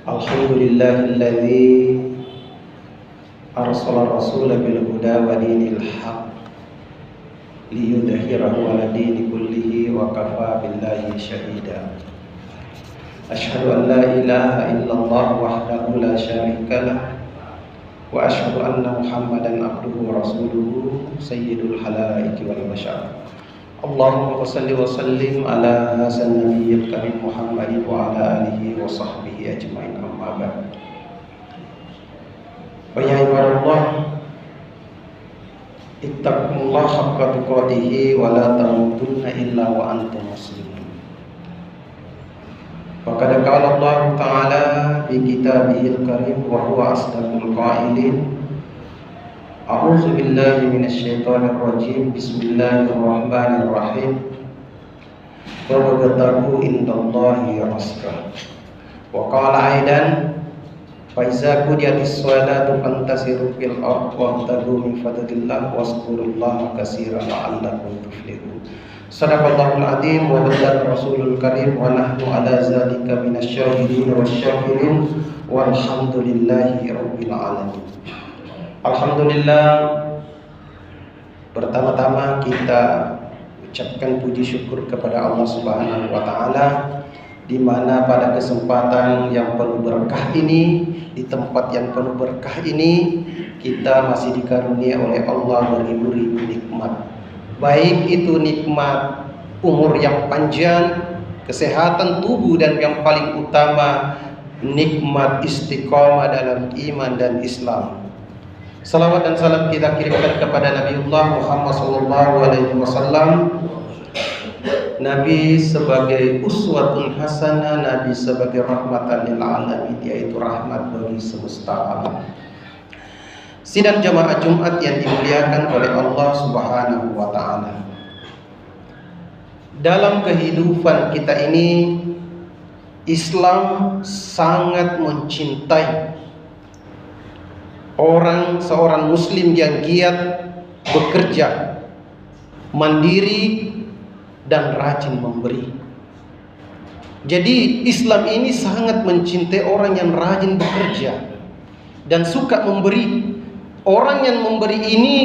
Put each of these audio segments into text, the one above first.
Alhamdulillahilladzi arsala rasulahu bil huda wa dinil haq liyudhhirahu 'ala dini kullihi wa kafa billahi shahida. Asyhadu an la ilaha illallah wahdahu la syarika lah wa asyhadu anna Muhammadan abduhu wa rasuluhu sayyidul halaiki wal bashar. Allahumma shalli wa sallim ala nabiyyil karim Muhammadin wa ala alihi wa sahbihi ajmain, amma ba'd. Wa ya ibadallah, ittaqullaha haqqa tuqatih wa la tamutunna illa wa antum muslimun. Wa qad qala Allah ta'ala fi kitabihil karim wa huwa asdaqul qailin. A'udzu billahi minasyaitonir rajim. Bismillahirrahmanirrahim. Wabtaghu indallahi rizqa. Wa qala aidan fa iza qudiyatis sholatu fantasiru fil ardh wabtaghu min fadlillah wazkurullaha katsiran la'allakum tuflihun. Shadaqallahul azim wa ballagha rasulul karim wa nahnu ala zalika minasyahidin wasyakirin walhamdulillahi rabbil alamin. Alhamdulillah, pertama-tama kita ucapkan puji syukur kepada Allah Subhanahu wa taala, di mana pada kesempatan yang penuh berkah ini, di tempat yang penuh berkah ini, kita masih dikaruniai oleh Allah beribu-ribu nikmat. Baik itu nikmat umur yang panjang, kesehatan tubuh, dan yang paling utama nikmat istiqomah dalam iman dan Islam. Salawat dan salam kita kirimkan kepada Nabiullah Muhammad SAW, Nabi sebagai uswatun hasanah, Nabi sebagai rahmatan lil alamin, yaitu rahmat bagi semesta alam. Sidang jamaah Jumat yang dimuliakan oleh Allah Subhanahu wa taala. Dalam kehidupan kita ini, Islam sangat mencintai seorang muslim yang giat bekerja, mandiri, dan rajin memberi. Jadi Islam ini sangat mencintai orang yang rajin bekerja dan suka memberi. Orang yang memberi ini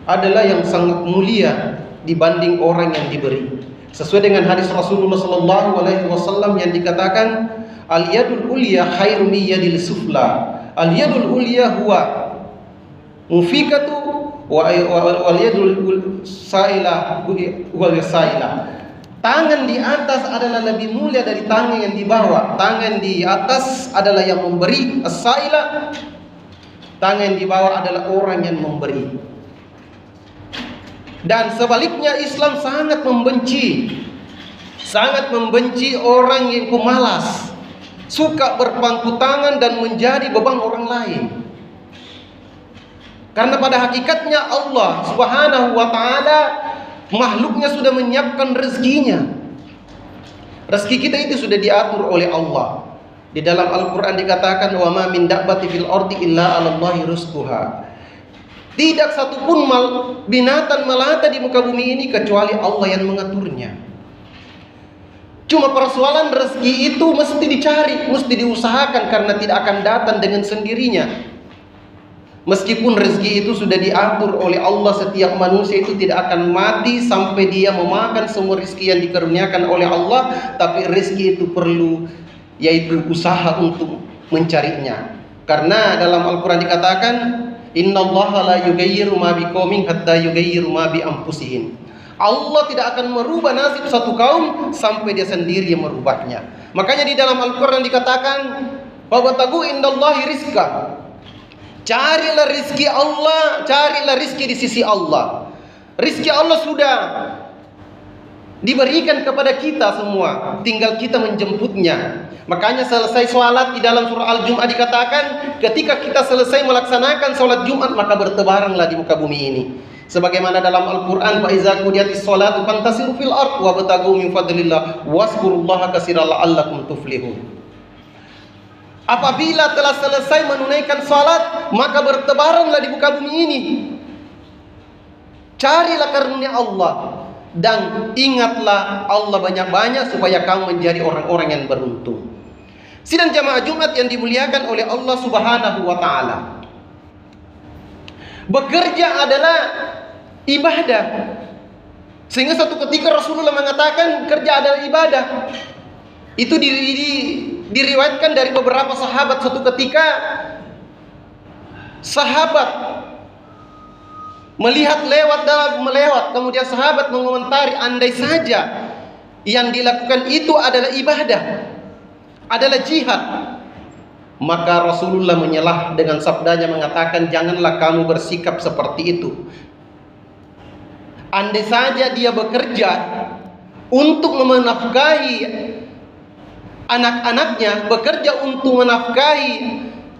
adalah yang sangat mulia dibanding orang yang diberi. Sesuai dengan hadis Rasulullah SAW yang dikatakan, al-yadul ulya khairu min yadil sufla. Al-yadul ulya huwa mufikatu wal yadul saila wal saila. Tangan di atas adalah lebih mulia dari tangan yang di bawah. Tangan di atas adalah yang memberi, as-saila. Tangan di bawah adalah orang yang memberi. Dan sebaliknya, Islam sangat membenci orang yang pemalas, suka berpangku tangan dan menjadi beban orang lain. Karena pada hakikatnya Allah Subhanahu wa taala, makhluknya sudah menyiapkan rezekinya. Rezeki kita itu sudah diatur oleh Allah. Di dalam Al-Quran dikatakan, wa ma min dabbati fil ardi illa 'alallahi rizquha. Tidak satupun binatang melata di muka bumi ini kecuali Allah yang mengaturnya. Cuma persoalan rezeki itu mesti dicari, mesti diusahakan, karena tidak akan datang dengan sendirinya. Meskipun rezeki itu sudah diatur oleh Allah, setiap manusia itu tidak akan mati sampai dia memakan semua rezeki yang dikaruniakan oleh Allah. Tapi rezeki itu perlu, yaitu usaha untuk mencarinya. Karena dalam Al-Quran dikatakan, innallaha la yughayyiru ma biqaumin hatta yughayyiru ma bi anfusihim. Allah tidak akan merubah nasib satu kaum sampai dia sendiri yang merubahnya. Makanya di dalam Al-Quran dikatakan, wabtaghu indallahi rizqa. Carilah rizki Allah, carilah rizki di sisi Allah. Rizki Allah sudah diberikan kepada kita semua, tinggal kita menjemputnya. Makanya selesai sholat di dalam surah Al-Jum'ah dikatakan, ketika kita selesai melaksanakan sholat Jumat, maka bertebaranlah di muka bumi ini. Sebagaimana dalam Al-Quran, fa iza qudiyatis sholatu fantasiru fil ardh wabtaghu min fadlillah wazkurullaha katsiran la'allakum tuflihun. Apabila telah selesai menunaikan sholat, maka bertebaranlah di muka bumi ini. Carilah karunia Allah. dan ingatlah Allah banyak-banyak supaya kamu menjadi orang-orang yang beruntung. Sidang jamaah Jumat yang dimuliakan oleh Allah Subhanahu wa taala. Bekerja adalah ibadah. Sehingga suatu ketika Rasulullah mengatakan kerja adalah ibadah. Itu diriwayatkan dari beberapa sahabat. Suatu ketika sahabat melihat melewat, kemudian sahabat mengomentari, andai saja yang dilakukan itu adalah ibadah, adalah jihad. Maka Rasulullah menyelah dengan sabdanya mengatakan, janganlah kamu bersikap seperti itu. Andai saja dia bekerja untuk menafkahi anak-anaknya, bekerja untuk menafkahi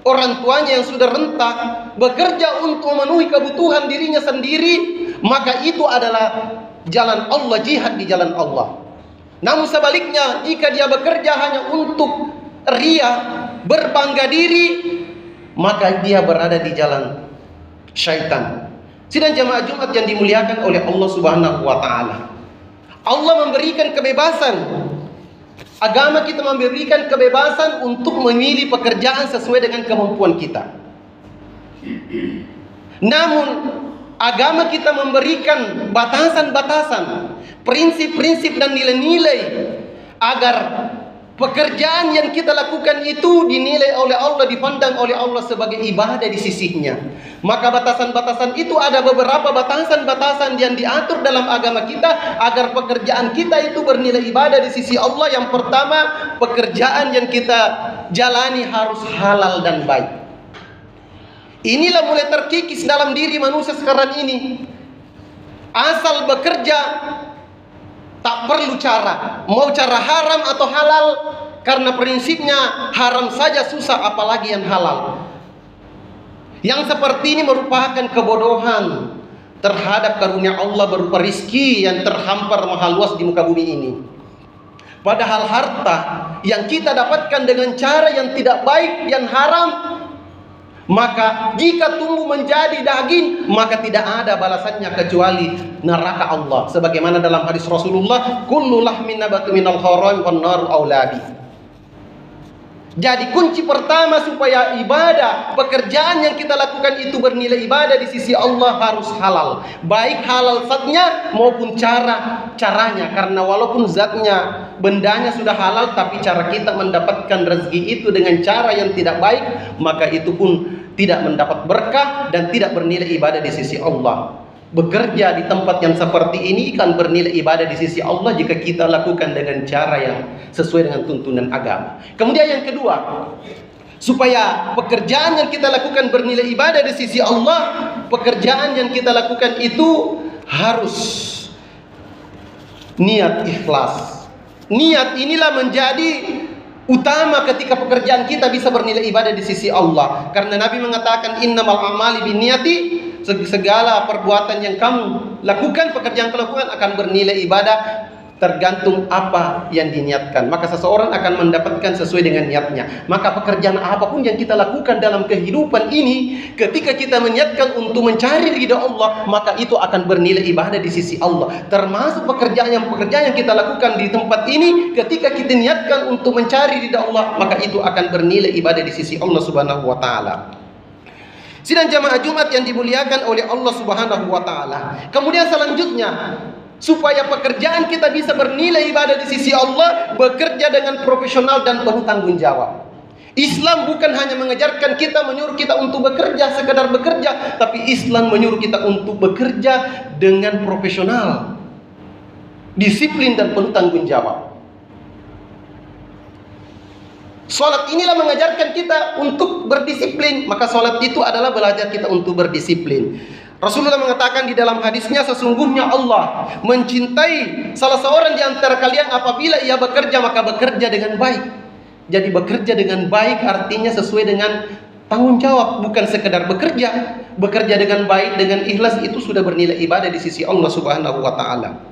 orang tuanya yang sudah renta, bekerja untuk memenuhi kebutuhan dirinya sendiri, maka itu adalah jalan Allah, jihad di jalan Allah. Namun sebaliknya, jika dia bekerja hanya untuk ria, berbangga diri, maka dia berada di jalan syaitan. Sidang jamaah Jumat yang dimuliakan oleh Allah Subhanahu wa taala. Allah memberikan kebebasan. Agama kita memberikan kebebasan untuk memilih pekerjaan sesuai dengan kemampuan kita. Namun agama kita memberikan batasan-batasan, prinsip-prinsip dan nilai-nilai agar pekerjaan yang kita lakukan itu dinilai oleh Allah, dipandang oleh Allah sebagai ibadah di sisinya. Maka batasan-batasan itu ada beberapa batasan-batasan yang diatur dalam agama kita agar pekerjaan kita itu bernilai ibadah di sisi Allah. Yang pertama, pekerjaan yang kita jalani harus halal dan baik. Inilah mulai terkikis dalam diri manusia sekarang ini. Asal bekerja tak perlu cara, mau cara haram atau halal, karena prinsipnya haram saja susah apalagi yang halal. Yang seperti ini merupakan kebodohan terhadap karunia Allah berupa rizki yang terhampar maha luas di muka bumi ini. Padahal harta yang kita dapatkan dengan cara yang tidak baik, yang haram, maka jika tumbuh menjadi daging, maka tidak ada balasannya kecuali neraka Allah. Sebagaimana dalam hadis Rasulullah, kullu lahmin nabatu minal haram wan naru auladi. Jadi kunci pertama supaya ibadah, pekerjaan yang kita lakukan itu bernilai ibadah di sisi Allah harus halal. Baik halal zatnya maupun caranya. Karena walaupun zatnya, bendanya sudah halal, tapi cara kita mendapatkan rezeki itu dengan cara yang tidak baik, maka itu pun tidak mendapat berkah dan tidak bernilai ibadah di sisi Allah. Bekerja di tempat yang seperti ini kan bernilai ibadah di sisi Allah jika kita lakukan dengan cara yang sesuai dengan tuntunan agama. Kemudian yang kedua, supaya pekerjaan yang kita lakukan bernilai ibadah di sisi Allah, pekerjaan yang kita lakukan itu harus niat ikhlas. Niat inilah menjadi utama ketika pekerjaan kita bisa bernilai ibadah di sisi Allah. Karena Nabi mengatakan innamal a'mali binniyati, segala perbuatan yang kamu lakukan, pekerjaan kamu lakukan akan bernilai ibadah tergantung apa yang diniatkan. Maka seseorang akan mendapatkan sesuai dengan niatnya. Maka pekerjaan apapun yang kita lakukan dalam kehidupan ini, ketika kita meniatkan untuk mencari ridha Allah, maka itu akan bernilai ibadah di sisi Allah. Termasuk pekerjaan yang kita lakukan di tempat ini, ketika kita niatkan untuk mencari ridha Allah, maka itu akan bernilai ibadah di sisi Allah Subhanahu wa taala. Sidang jamaah Jumat yang dimuliakan oleh Allah Subhanahu wa taala. Kemudian selanjutnya, supaya pekerjaan kita bisa bernilai ibadah di sisi Allah, bekerja dengan profesional dan penuh tanggung jawab. Islam bukan hanya mengajarkan kita, menyuruh kita untuk bekerja, sekedar bekerja, tapi Islam menyuruh kita untuk bekerja dengan profesional, disiplin dan penuh tanggung jawab. Salat inilah mengajarkan kita untuk berdisiplin, maka salat itu adalah belajar kita untuk berdisiplin. Rasulullah mengatakan di dalam hadisnya, sesungguhnya Allah mencintai salah seorang di antara kalian apabila ia bekerja, maka bekerja dengan baik. Jadi bekerja dengan baik artinya sesuai dengan tanggung jawab, bukan sekedar bekerja. Bekerja dengan baik, dengan ikhlas, itu sudah bernilai ibadah di sisi Allah Subhanahu wa taala.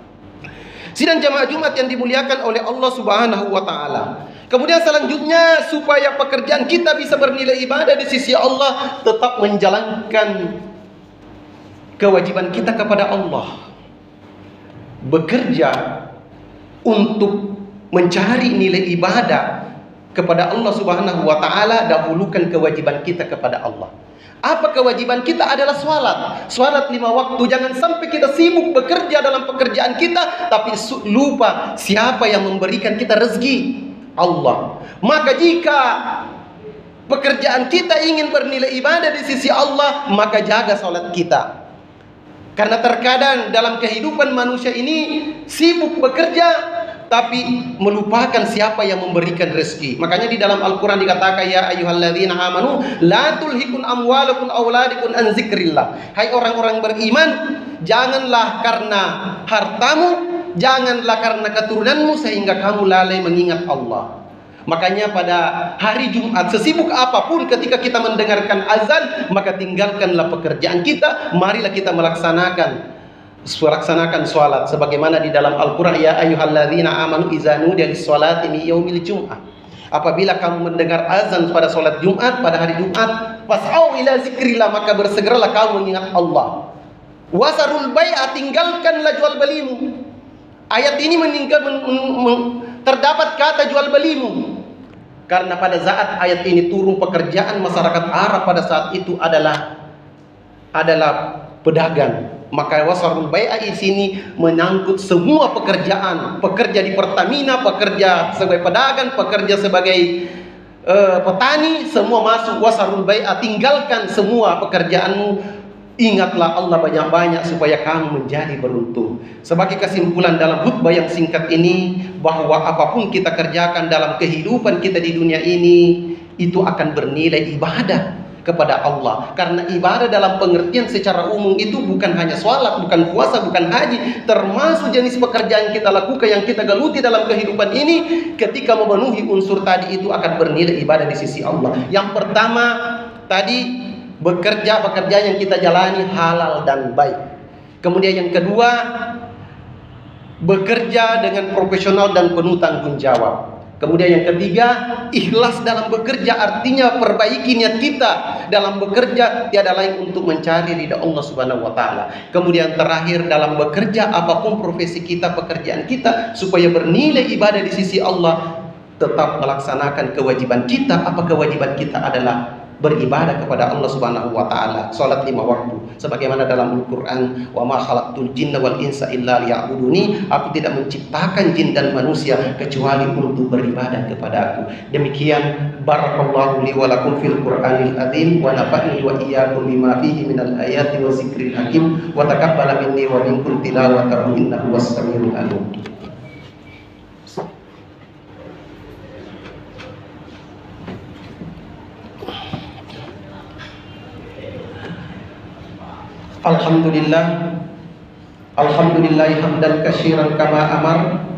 Sidang jamaah Jumat yang dimuliakan oleh Allah Subhanahu wa taala. Kemudian selanjutnya, supaya pekerjaan kita bisa bernilai ibadah di sisi Allah, tetap menjalankan kewajiban kita kepada Allah. bekerja untuk mencari nilai ibadah kepada Allah Subhanahu wa taala, dahulukan kewajiban kita kepada Allah. Apa kewajiban kita? Adalah salat 5 waktu. Jangan sampai kita sibuk bekerja dalam pekerjaan kita, tapi lupa siapa yang memberikan kita rezeki, Allah. Maka jika pekerjaan kita ingin bernilai ibadah di sisi Allah, maka jaga salat kita. Karena terkadang dalam kehidupan manusia ini sibuk bekerja tapi melupakan siapa yang memberikan rezeki. Makanya di dalam Al-Quran dikatakan, ya ayyuhalladzina amanu la tulhikum amwalukum auladukum an zikrillah. Hai orang-orang beriman, janganlah karena hartamu, janganlah karena keturunanmu sehingga kamu lalai mengingat Allah. Makanya pada hari Jumat, sesibuk apapun ketika kita mendengarkan azan, maka tinggalkanlah pekerjaan kita, marilah kita melaksanakan sholat sebagaimana di dalam Al-Quran, ya ayyuhalladzina amanu iza nudiya lis-sholati min yaumil jum'ah. Apabila kamu mendengar azan pada sholat Jumat, pada hari Jumat, fas'au ila zikrillah, maka bersegeralah kamu mengingat Allah. Wasarul bai'a, tinggalkanlah jual belimu. Ayat ini terdapat kata jual belimu, karena pada saat ayat ini turun, pekerjaan masyarakat Arab pada saat itu adalah pedagang. Maka wasarul bai'a di sini menyangkut semua pekerjaan, pekerja di Pertamina, pekerja sebagai pedagang, pekerja sebagai petani, semua masuk wasarul bai'a. Tinggalkan semua pekerjaanmu, ingatlah Allah banyak-banyak supaya kamu menjadi beruntung. Sebagai kesimpulan dalam khutbah yang singkat ini, bahwa apapun kita kerjakan dalam kehidupan kita di dunia ini, itu akan bernilai ibadah kepada Allah. Karena ibadah dalam pengertian secara umum itu bukan hanya sholat, bukan puasa, bukan haji, termasuk jenis pekerjaan kita lakukan yang kita geluti dalam kehidupan ini. Ketika memenuhi unsur tadi, itu akan bernilai ibadah di sisi Allah. Yang pertama tadi, pekerjaan yang kita jalani halal dan baik. Kemudian yang kedua, bekerja dengan profesional dan penuh tanggung jawab. Kemudian yang ketiga, ikhlas dalam bekerja, artinya perbaiki niat kita dalam bekerja tiada lain untuk mencari ridha Allah Subhanahu wa taala. Kemudian terakhir, dalam bekerja apapun profesi kita, pekerjaan kita, supaya bernilai ibadah di sisi Allah, tetap melaksanakan kewajiban kita. Apa kewajiban kita? Adalah beribadah kepada Allah Subhanahu wa taala, salat 5 waktu. Sebagaimana dalam Al-Qur'an, wa ma khalaqtul jinna wal insa illa liya'buduni, aku tidak menciptakan jin dan manusia kecuali untuk beribadah kepada aku. Demikian, barakallahu li wa lakum fil Qur'anil azim, wa nafa'ni wa iyyakum bima fihi minal ayati wa zikril hakim, wa taqabbala minni wa minkum tilawatahu innahu was-sami'ul alim. Alhamdulillah hamdan katsiran kama amar.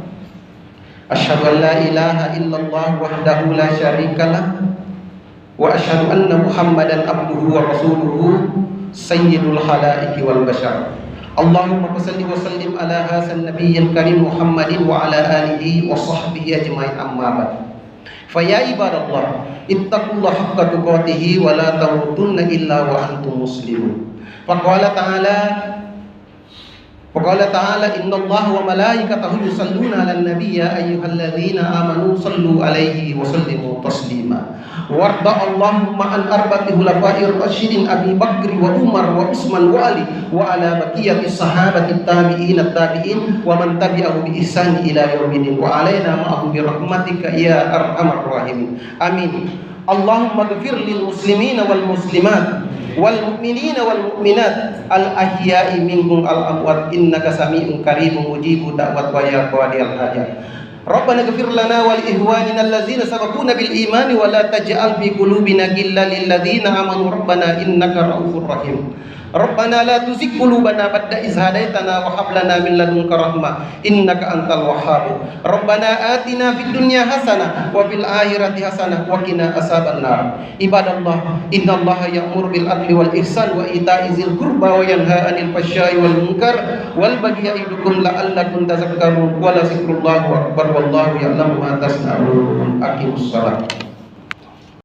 Asyhadu an la ilaha illallah wahdahu la syarikalah, wa asyhadu anna Muhammadan abduhu wa rasuluhu sayyidul khalaiqi wal bashar. Allahumma shalli wa sallim ala hasan nabiyyil karim Muhammadin wa ala alihi wa sahbihi ajma'in, amma ba'd. Fa ya ibadallah, ittaqullaha haqqa tuqatih wa la tamutunna illa wa antum muslimun. Faqala ta'ala innallaha wa malaikatahu yusalluna 'alan nabiy ya ayyuhalladzina amanu sallu 'alaihi wa sallimu taslima. Warda Allahumma an arba'ati khulafa'ir rasyidin Abi Bakr wa Umar wa Utsman wa Ali wa ala baqiyati sahabati tabi'in wa man tabi'ahu bi ihsan ila yaumiddin wa alaina ma'ahum bi rahmatika ya arhamar rahimin. Amin. Allahumma ighfir lil muslimina wal muslimat wal mu'minina wal mu'minat al ahya'i minhum al amwat innaka sami'un qariibun mujibu da'wat wa ya qadiyal hajat. Rabbana ighfir lana wa li ihwanina allazina sabaquna bil imani wa la taj'al fi qulubina ghillan lil ladzina amanu rabbana innaka ra'ufur rahim. Rabbana la tuzigh qulubana ba'da idh hadaitana wa hab lana min ladunka rahmah innaka antal wahhab. Rabbana atina fid dunya hasanah wa fil akhirati hasanah wa qina azabannar. Ibadallah, innallaha ya'muru bil adli wal ihsan wa ita'i dzil qurba wa yanha 'anil fahsya'i wal munkar wal baghi ya'idukum la'allakum tadhakkarun. Wa la zikrullahi akbar wallahu ya'lamu ma tasna'un. Aqimus shalah.